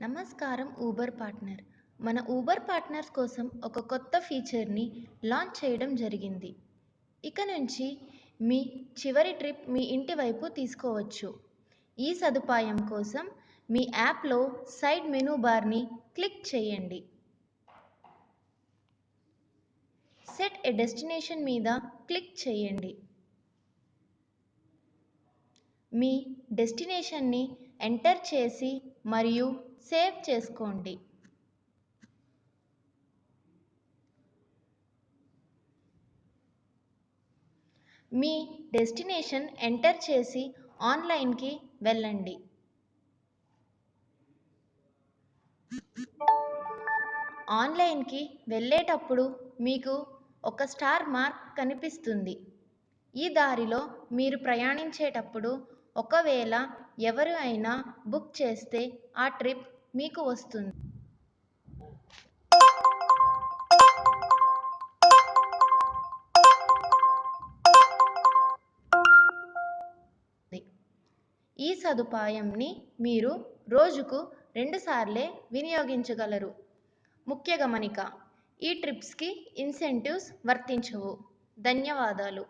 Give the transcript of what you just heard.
నమస్కారం Uber partner. మన Uber partners కోసం ఒక కొత్త ఫీచర్ని లాంచ్ చేయడం జరిగింది. ఇక నుంచి మీ చివరి ట్రిప్ మీ ఇంటి వైపు తీసుకోవచ్చు. ఈ సదుపాయం కోసం మీ యాప్లో సైడ్ మెనూ బార్ని క్లిక్ చేయండి. సెట్ ఎ డెస్టినేషన్ మీద క్లిక్ చేయండి. మీ డెస్టినేషన్ని ఎంటర్ చేసి మరియు సేవ్ చేసుకోండి. మీ డెస్టినేషన్ ఎంటర్ చేసి ఆన్లైన్కి వెళ్ళండి. ఆన్లైన్కి వెళ్ళేటప్పుడు మీకు ఒక స్టార్ మార్క్ కనిపిస్తుంది. ఈ దారిలో మీరు ప్రయాణించేటప్పుడు ఒకవేళ ఎవరు అయినా బుక్ చేస్తే ఆ ట్రిప్ మీకు వస్తుంది. ఈ సదుపాయంని మీరు రోజుకు 2 సార్లే వినియోగించగలరు. ముఖ్య గమనిక: ఈ ట్రిప్స్కి ఇన్సెంటివ్స్ వర్తించవు. ధన్యవాదాలు.